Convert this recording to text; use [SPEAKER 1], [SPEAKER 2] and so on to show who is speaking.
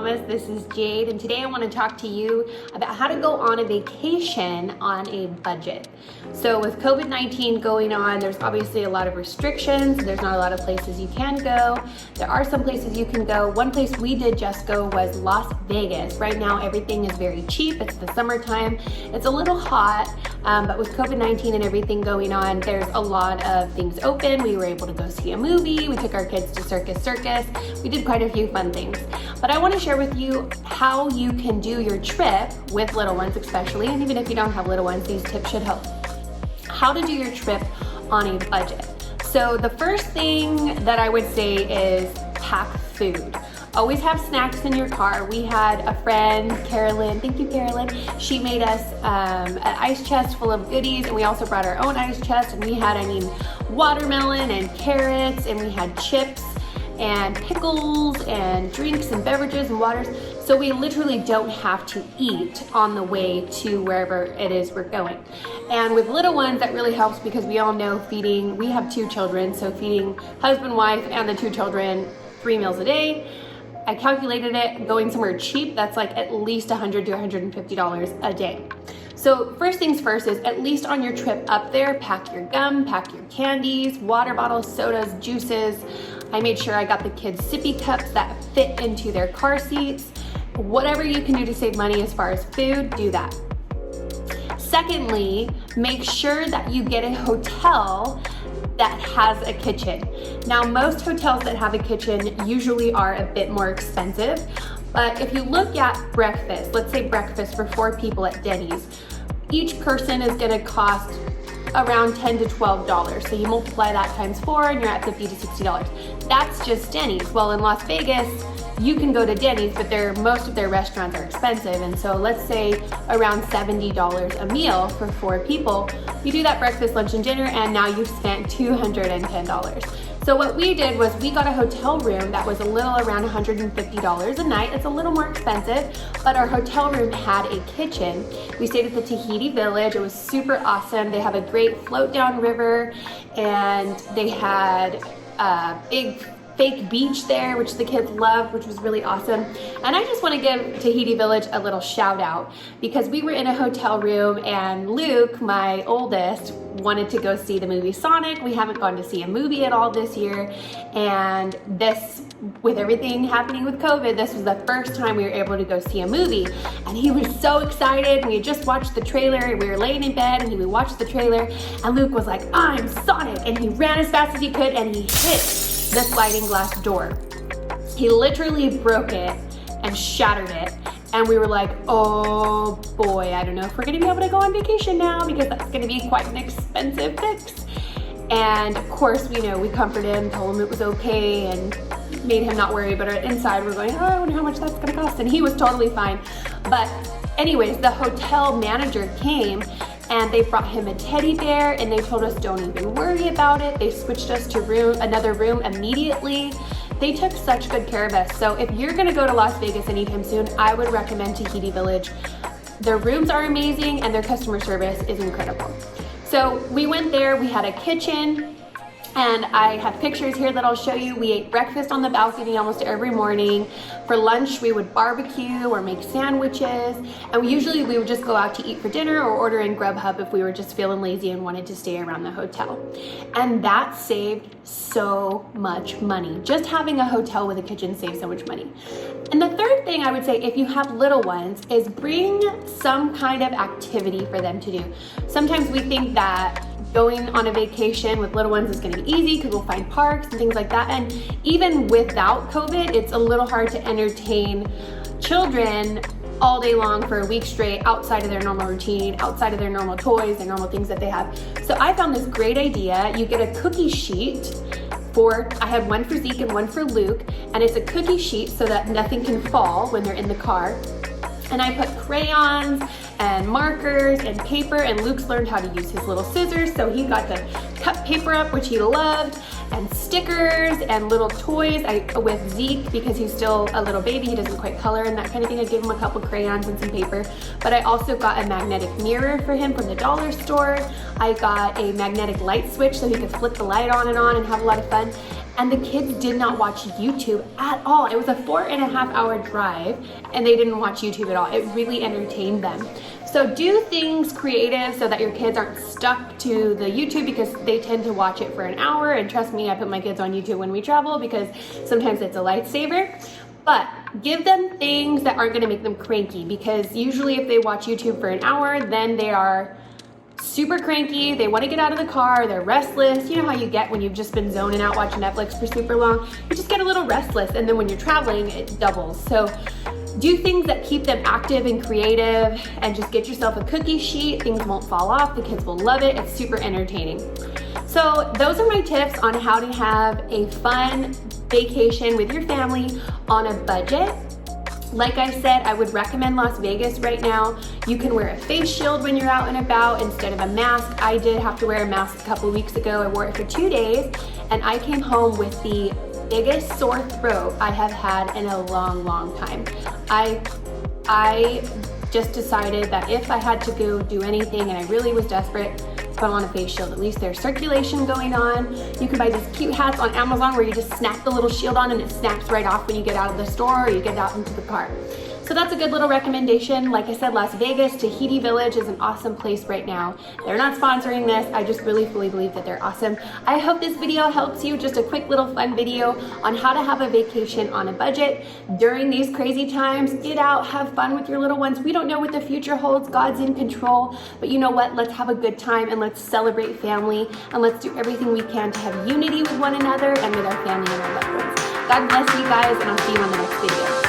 [SPEAKER 1] Mamas. This is Jade, and today I want to talk to you about how to go on a vacation on a budget. So with COVID-19 going on, there's obviously a lot of restrictions. There's not a lot of places you can go. There are some places you can go. One place we did just go was Las Vegas. Right now, everything is very cheap. It's the summertime. It's a little hot, but with COVID-19 and everything going on, there's a lot of things open. We were able to go see a movie. We took our kids to Circus Circus. We did quite a few fun things. But I want to share with you how you can do your trip with little ones especially, and even if you don't have little ones, these tips should help. How to do your trip on a budget. So the first thing that I would say is pack food. Always have snacks in your car. We had a friend, Carolyn, thank you Carolyn, she made us an ice chest full of goodies, and we also brought our own ice chest, and we had, watermelon and carrots, and we had chips and pickles and drinks and beverages and waters. So we literally don't have to eat on the way to wherever it is we're going. And with little ones, that really helps because we all know we have 2 children, so feeding husband, wife, and the 2 children 3 meals a day. I calculated it, going somewhere cheap, that's like at least $100 to $150 a day. So first things first is, at least on your trip up there, pack your gum, pack your candies, water bottles, sodas, juices. I made sure I got the kids sippy cups that fit into their car seats. Whatever you can do to save money as far as food, do that. Secondly, make sure that you get a hotel that has a kitchen. Now, most hotels that have a kitchen usually are a bit more expensive, but if you look at breakfast, let's say breakfast for 4 people at Denny's, each person is gonna cost around $10 to $12. So you multiply that times 4 and you're at $50 to $60. That's just Denny's. Well, in Las Vegas, you can go to Denny's, but most of their restaurants are expensive. And so let's say around $70 a meal for 4 people. You do that breakfast, lunch, and dinner, and now you've spent $210. So what we did was we got a hotel room that was a little around $150 a night. It's a little more expensive, but our hotel room had a kitchen. We stayed at the Tahiti Village. It was super awesome. They have a great float down river, and they had a big fake beach there, which the kids loved, which was really awesome. And I just want to give Tahiti Village a little shout out because we were in a hotel room and Luke, my oldest, wanted to go see the movie Sonic. We haven't gone to see a movie at all this year. And with everything happening with COVID, this was the first time we were able to go see a movie. And he was so excited. We had just watched the trailer. We were laying in bed and we watched the trailer, and Luke was like, "I'm Sonic." And he ran as fast as he could and he hit the sliding glass door. He literally broke it and shattered it. And we were like, oh boy, I don't know if we're gonna be able to go on vacation now because that's gonna be quite an expensive fix. And of course, we comforted him, told him it was okay, and made him not worry, but inside we're going, oh, I wonder how much that's gonna cost. And he was totally fine. But anyways, the hotel manager came and they brought him a teddy bear, and they told us don't even worry about it. They switched us to another room immediately. They took such good care of us. So if you're gonna go to Las Vegas anytime soon, I would recommend Tahiti Village. Their rooms are amazing and their customer service is incredible. So we went there, we had a kitchen, and I have pictures here that I'll show you. We ate breakfast on the balcony almost every morning. For lunch, we would barbecue or make sandwiches. And we would just go out to eat for dinner or order in Grubhub if we were just feeling lazy and wanted to stay around the hotel. And that saved so much money. Just having a hotel with a kitchen saves so much money. And the third thing I would say, if you have little ones, is bring some kind of activity for them to do. Sometimes we think that going on a vacation with little ones is gonna be easy because we'll find parks and things like that. And even without COVID, it's a little hard to entertain children all day long for a week straight outside of their normal routine, outside of their normal toys, their normal things that they have. So I found this great idea. You get a cookie sheet I had one for Zeke and one for Luke, and it's a cookie sheet so that nothing can fall when they're in the car. And I put crayons and markers and paper, and Luke's learned how to use his little scissors, so he got to cut paper up, which he loved, and stickers and little toys. With Zeke, because he's still a little baby, he doesn't quite color and that kind of thing, I gave him a couple crayons and some paper. But I also got a magnetic mirror for him from the dollar store. I got a magnetic light switch so he could flip the light on and have a lot of fun. and the kids did not watch YouTube at all. It was a 4.5-hour drive and they didn't watch YouTube at all. It really entertained them. So do things creative so that your kids aren't stuck to the YouTube, because they tend to watch it for an hour. And trust me, I put my kids on YouTube when we travel because sometimes it's a lifesaver. But give them things that aren't gonna make them cranky, because usually if they watch YouTube for an hour, then they are super cranky, they want to get out of the car, they're restless. You know how you get when you've just been zoning out watching Netflix for super long? You just get a little restless, and then when you're traveling, it doubles. So do things that keep them active and creative, and just get yourself a cookie sheet. Things won't fall off, the kids will love it, it's super entertaining. So those are my tips on how to have a fun vacation with your family on a budget. Like I said, I would recommend Las Vegas right now. You can wear a face shield when you're out and about instead of a mask. I did have to wear a mask a couple weeks ago. I wore it for 2 days, and I came home with the biggest sore throat I have had in a long, long time. I just decided that if I had to go do anything and I really was desperate, put on a face shield. At least there's circulation going on. You can buy these cute hats on Amazon where you just snap the little shield on and it snaps right off when you get out of the store or you get out into the car. So that's a good little recommendation. Like I said, Las Vegas, Tahiti Village is an awesome place right now. They're not sponsoring this. I just really fully believe that they're awesome. I hope this video helps you. Just a quick little fun video on how to have a vacation on a budget during these crazy times. Get out, have fun with your little ones. We don't know what the future holds. God's in control. But you know what? Let's have a good time and let's celebrate family, and let's do everything we can to have unity with one another and with our family and our loved ones. God bless you guys, and I'll see you on the next video.